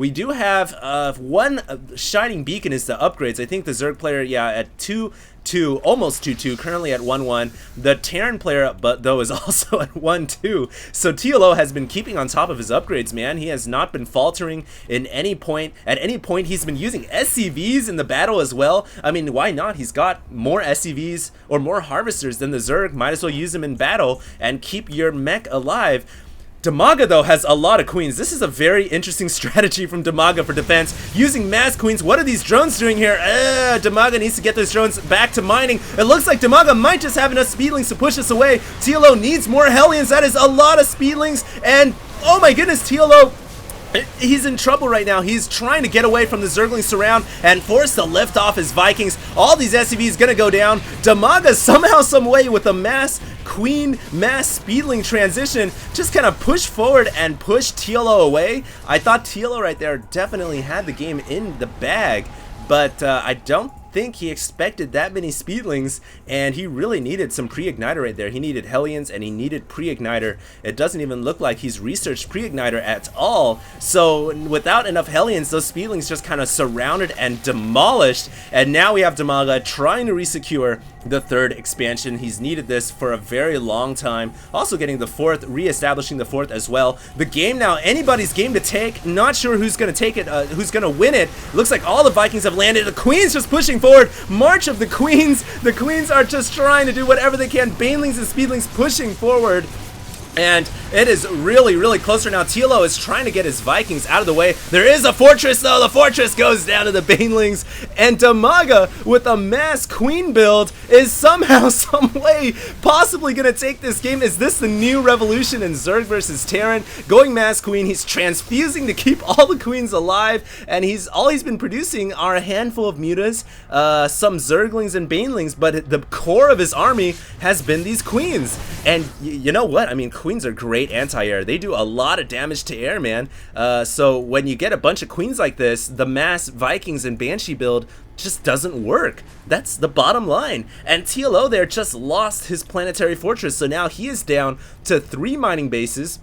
We do have one shining beacon is the upgrades. I think the Zerg player, yeah, at 2-2, almost 2-2, currently at 1-1. The Terran player, but though, is also at 1-2. So TLO has been keeping on top of his upgrades, man. He has not been faltering in any point. At any point, he's been using SCVs in the battle as well. I mean, why not? He's got more SCVs or more harvesters than the Zerg. Might as well use them in battle and keep your mech alive. Dimaga, though, has a lot of queens. This is a very interesting strategy from Dimaga for defense. Using mass queens. What are these drones doing here? Dimaga needs to get those drones back to mining. It looks like Dimaga might just have enough speedlings to push us away. TLO needs more Hellions. That is a lot of speedlings. And, oh my goodness, TLO... he's in trouble right now. He's trying to get away from the Zergling surround and force to lift off his Vikings. All these SCVs gonna go down. Dimaga somehow, some way, with a mass queen, mass speedling transition, just kind of push forward and push TLO away. I thought TLO right there definitely had the game in the bag, but I don't think he expected that many speedlings, and he really needed some pre-igniter right there. He needed Hellions and he needed pre-igniter. It doesn't even look like he's researched pre-igniter at all. So without enough Hellions, those speedlings just kind of surrounded and demolished. And now we have Dimaga trying to resecure the third expansion. He's needed this for a very long time. Also getting the fourth, re-establishing the fourth as well. The game now, anybody's game to take. Not sure who's gonna take it, who's gonna win it. Looks like all the Vikings have landed. The Queen's just pushing forward. March of the Queens. The Queens are just trying to do whatever they can. Banelings and Speedlings pushing forward. And it is really, really close right now. TLO is trying to get his Vikings out of the way. There is a fortress, though. The fortress goes down to the Banelings. And Dimaga, with a mass queen build, is somehow, some way, possibly going to take this game. Is this the new revolution in Zerg versus Terran? Going mass queen, he's transfusing to keep all the queens alive. And all he's been producing are a handful of mutas, some Zerglings and Banelings. But the core of his army has been these queens. And you know what? I mean, queens are great anti-air. They do a lot of damage to air, man. So when you get a bunch of queens like this, the mass Vikings and Banshee build just doesn't work. That's the bottom line. And TLO there just lost his planetary fortress, so now he is down to 3 mining bases.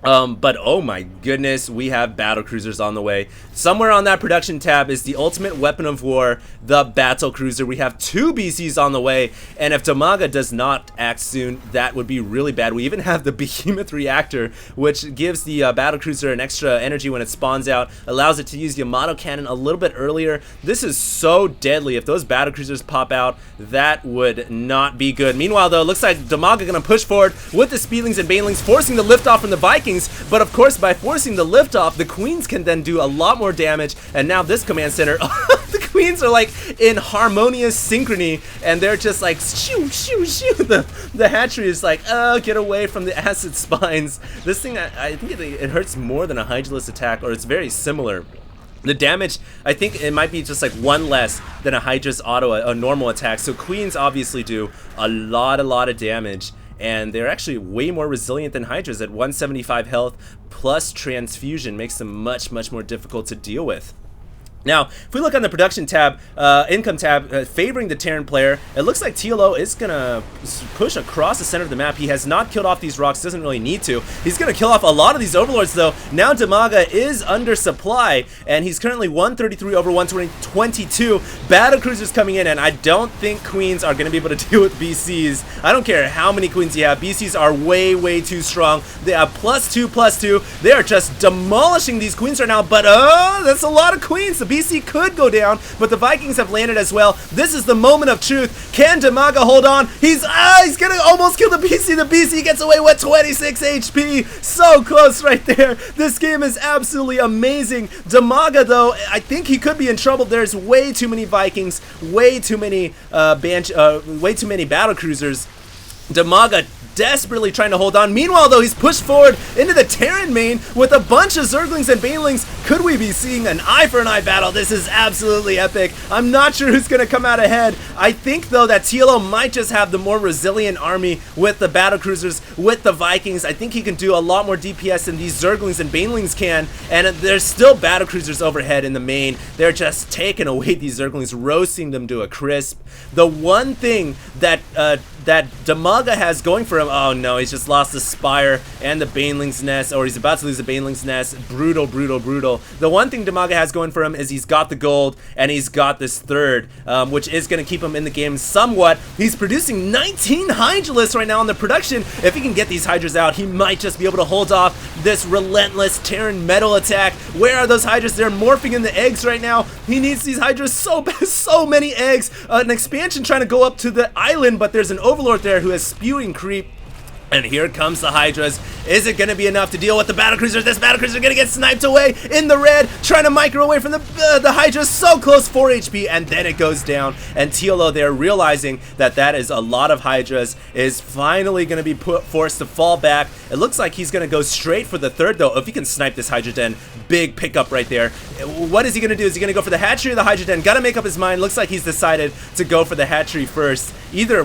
But oh my goodness, we have battle cruisers on the way. Somewhere on that production tab is the ultimate weapon of war, the battle cruiser. We have 2 BCs on the way, and if Dimaga does not act soon, that would be really bad. We even have the behemoth reactor, which gives the battle cruiser an extra energy when it spawns out, allows it to use the Yamato cannon a little bit earlier. This is so deadly. If those battle cruisers pop out, that would not be good. Meanwhile, though, it looks like Dimaga gonna push forward with the Speedlings and Banelings, forcing the liftoff from the Vikings. But of course, by forcing the liftoff, the Queens can then do a lot more damage. And now this command center, the Queens are like in harmonious synchrony, and they're just like shoo shoo shoo. The hatchery is like, oh, get away from the acid spines. This thing, I think it hurts more than a Hydralisk attack, or it's very similar. The damage, I think it might be just like 1 less than a Hydra's a normal attack. So Queens obviously do a lot of damage. And they're actually way more resilient than Hydras at 175 health, plus transfusion makes them much more difficult to deal with. Now, if we look on the production tab, income tab, favoring the Terran player, it looks like TLO is going to push across the center of the map. He has not killed off these rocks, doesn't really need to. He's going to kill off a lot of these overlords, though. Now Dimaga is under supply, and he's currently 133 over 122. Battle cruisers coming in, and I don't think Queens are going to be able to deal with BCs. I don't care how many Queens you have. BCs are way too strong. They have +2/+2. They are just demolishing these Queens right now, but that's a lot of Queens. The BC could go down, but the Vikings have landed as well. This is the moment of truth. Can Dimaga hold on? He's gonna almost kill the BC. The BC gets away with 26 HP. So close right there. This game is absolutely amazing. Dimaga, though, I think he could be in trouble. There's way too many Vikings, way too many battle cruisers. Dimaga desperately trying to hold on. Meanwhile, though, he's pushed forward into the Terran main with a bunch of Zerglings and Banelings. Could we be seeing an eye for an eye battle? This is absolutely epic. I'm not sure who's going to come out ahead. I think, though, that TLO might just have the more resilient army with the battle cruisers, with the Vikings. I think he can do a lot more DPS than these Zerglings and Banelings can, and there's still battle cruisers overhead in the main. They're just taking away these Zerglings, roasting them to a crisp. The one thing that that Dimaga has going for him. Oh no, he's just lost the Spire and the Baneling's Nest, or he's about to lose the Baneling's Nest. Brutal, brutal, brutal. The one thing Dimaga has going for him is he's got the gold and he's got this third, which is going to keep him in the game somewhat. He's producing 19 Hydralisks right now on the production. If he can get these Hydras out, he might just be able to hold off this relentless Terran metal attack. Where are those Hydras? They're morphing into eggs right now. He needs these Hydras so bad, so many eggs. An expansion trying to go up to the island, but there's an Overlord there who has spewing creep. And here comes the Hydras. Is it going to be enough to deal with the battlecruiser? This battlecruiser going to get sniped away in the red, trying to micro away from the Hydras. So close, 4 HP, and then it goes down. And TLO there, realizing that that is a lot of Hydras, is finally going to be forced to fall back. It looks like he's going to go straight for the third, though. If he can snipe this Hydra Den, big pickup right there. What is he going to do? Is he going to go for the hatchery or the Hydra Den? Got to make up his mind. Looks like he's decided to go for the hatchery first. Either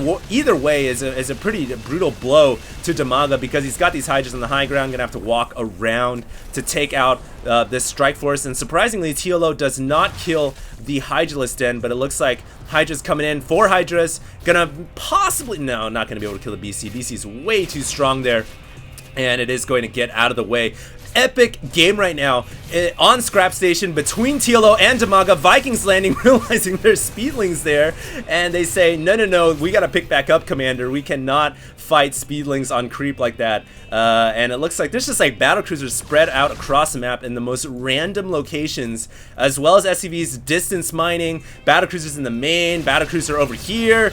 way is a pretty brutal blow to Dimaga, because he's got these Hydras on the high ground, gonna have to walk around to take out this strike force. And surprisingly, TLO does not kill the Hydralisk Den, but it looks like Hydra's coming in. 4 Hydras, gonna possibly, no, not gonna be able to kill the BC. BC's way too strong there, and it is going to get out of the way. Epic game right now on Scrap Station between TLO and Dimaga. Vikings landing, realizing there's speedlings there, and they say, no, we gotta pick back up, Commander. We cannot fight speedlings on creep like that. And it looks like there's just like battlecruisers spread out across the map in the most random locations, as well as SCVs distance mining, battlecruisers in the main, battlecruiser over here.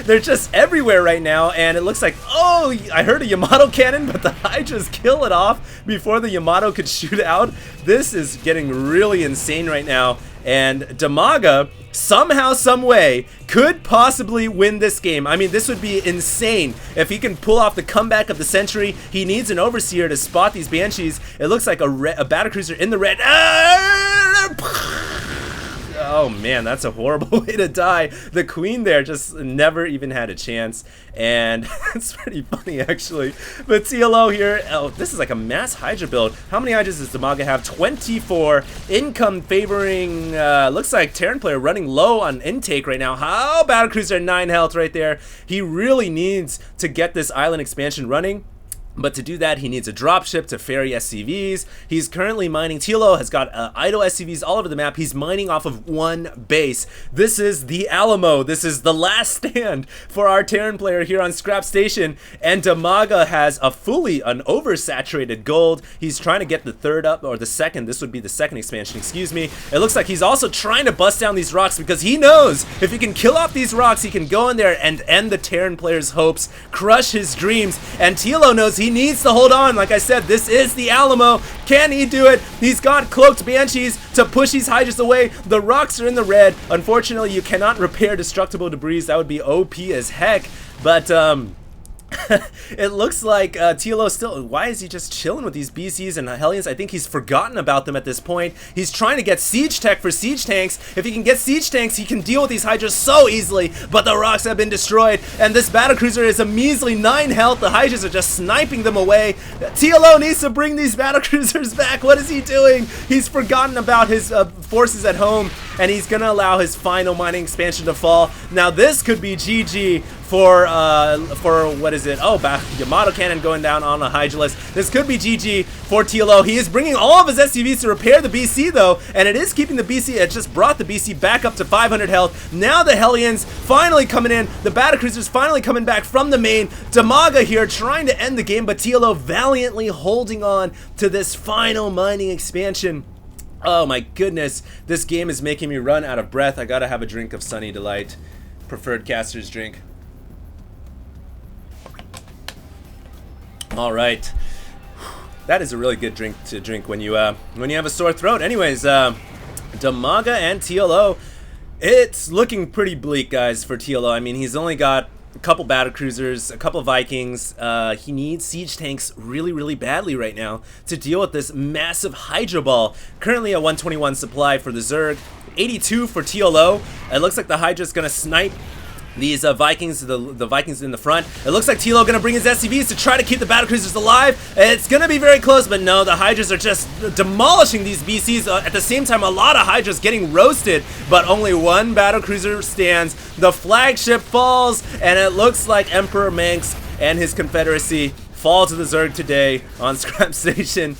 They're just everywhere right now, and it looks like, oh, I heard a Yamato cannon, but the Hydras kill it off before the Yamato could shoot out. This is getting really insane right now, and Dimaga, somehow, some way, could possibly win this game. I mean, this would be insane if he can pull off the comeback of the century. He needs an Overseer to spot these Banshees. It looks like a battlecruiser in the red. Oh man, that's a horrible way to die. The Queen there just never even had a chance, and it's pretty funny actually. But TLO here, oh, this is like a mass Hydra build. How many Hydras does Dimaga have? 24. Income favoring, looks like Terran player running low on intake right now. How battlecruiser 9 health right there. He really needs to get this island expansion running. But to do that, he needs a dropship to ferry SCVs. He's currently mining. TLO has got idle SCVs all over the map. He's mining off of one base. This is the Alamo. This is the last stand for our Terran player here on Scrap Station. And Dimaga has an oversaturated gold. He's trying to get the third up, or the second. This would be the second expansion, excuse me. It looks like he's also trying to bust down these rocks, because he knows if he can kill off these rocks, he can go in there and end the Terran player's hopes, crush his dreams. And TLO knows he needs to hold on. Like I said, this is the Alamo. Can he do it? He's got cloaked Banshees to push these Hydras away. The rocks are in the red. Unfortunately, you cannot repair destructible debris. That would be OP as heck. But it looks like TLO still, why is he just chilling with these BCs and Hellions? I think he's forgotten about them at this point. He's trying to get siege tech for siege tanks. If he can get siege tanks, he can deal with these Hydras so easily, but the rocks have been destroyed, and this battlecruiser is a measly 9 health. The Hydras are just sniping them away. TLO needs to bring these battlecruisers back. What is he doing? He's forgotten about his forces at home, and he's gonna allow his final mining expansion to fall. Now this could be GG for what is it? Oh, Yamato cannon going down on a Hydralisk. This could be GG for TLO. He is bringing all of his SCVs to repair the BC though, and it is keeping the BC. It just brought the BC back up to 500 health. Now the Hellions finally coming in. The battlecruisers finally coming back from the main. Dimaga here trying to end the game, but TLO valiantly holding on to this final mining expansion. Oh my goodness, this game is making me run out of breath. I gotta have a drink of Sunny Delight, preferred caster's drink. All right, that is a really good drink to drink when you have a sore throat. Anyways, Dimaga and TLO, it's looking pretty bleak, guys, for TLO. I mean, he's only got a couple battlecruisers, a couple Vikings. He needs siege tanks really, really badly right now to deal with this massive Hydra ball. Currently a 121 supply for the Zerg, 82 for TLO. It looks like the Hydra's gonna snipe these Vikings, the Vikings in the front. It looks like TLO gonna bring his SCVs to try to keep the battlecruisers alive. It's gonna be very close, but no, the Hydras are just demolishing these BCs. At the same time, a lot of Hydras getting roasted, but only one battlecruiser stands. The flagship falls, and it looks like Emperor Manx and his Confederacy fall to the Zerg today on Scrap Station.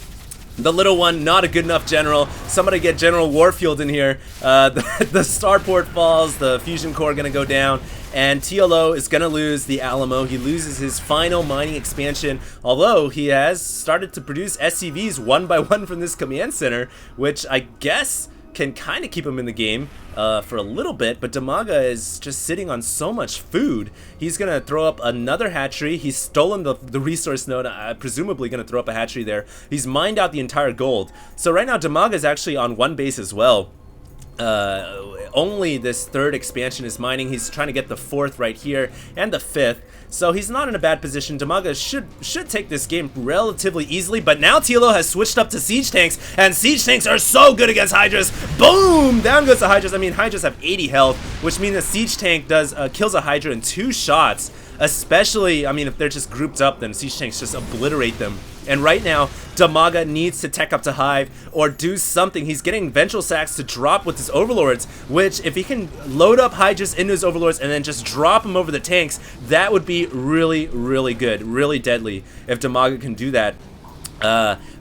The little one, not a good enough general. Somebody get General Warfield in here. The starport falls, the fusion core gonna go down, and TLO is gonna lose the Alamo. He loses his final mining expansion, although he has started to produce SCVs one by one from this command center, which I guess can kind of keep him in the game for a little bit, but Dimaga is just sitting on so much food. He's gonna throw up another hatchery. He's stolen the resource node, presumably gonna throw up a hatchery there. He's mined out the entire gold. So right now Dimaga is actually on one base as well. Only this third expansion is mining. He's trying to get the fourth right here and the fifth. So he's not in a bad position. Dimaga should take this game relatively easily, but now TLO has switched up to siege tanks, and siege tanks are so good against Hydras. Boom! Down goes the Hydras. I mean, Hydras have 80 health, which means a siege tank kills a Hydra in 2 shots. Especially, I mean, if they're just grouped up, then siege tanks just obliterate them. And right now, Dimaga needs to tech up to Hive or do something. He's getting Vengeful Sacks to drop with his Overlords, which if he can load up Hydras into his Overlords and then just drop them over the tanks, that would be really, really good, really deadly if Dimaga can do that.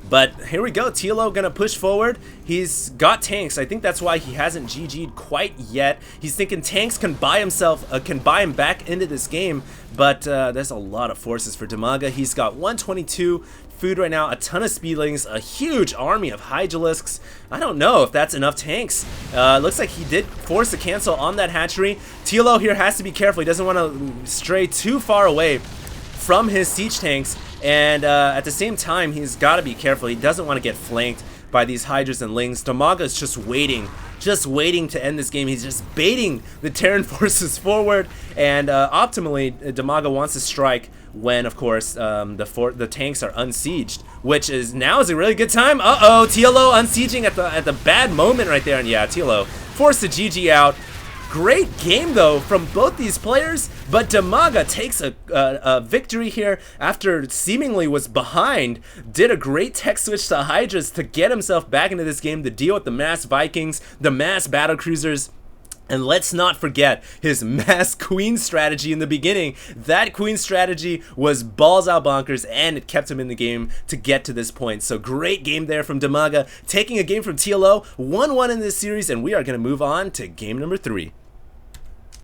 But here we go, TLO gonna push forward. He's got tanks. I think that's why he hasn't GG'd quite yet. He's thinking tanks can buy him back into this game, but there's a lot of forces for Dimaga. He's got 122 food right now, a ton of speedlings, a huge army of Hydralisks. I don't know if that's enough tanks. Looks like he did force a cancel on that hatchery. TLO here has to be careful. He doesn't want to stray too far away from his siege tanks, and at the same time he's got to be careful. He doesn't want to get flanked by these Hydras and Lings. Dimaga is just waiting to end this game. He's just baiting the Terran forces forward, and optimally Dimaga wants to strike when, of course, the tanks are unsieged, which is now is a really good time. Uh-oh, TLO unsieging at the bad moment right there, and yeah, TLO forced to GG out. Great game, though, from both these players, but Dimaga takes a victory here after seemingly was behind. Did a great tech switch to Hydras to get himself back into this game to deal with the mass Vikings, the mass battlecruisers. And let's not forget his mass queen strategy in the beginning. That queen strategy was balls out bonkers, and it kept him in the game to get to this point. So great game there from Dimaga, taking a game from TLO, 1-1 in this series, and we are going to move on to game number 3.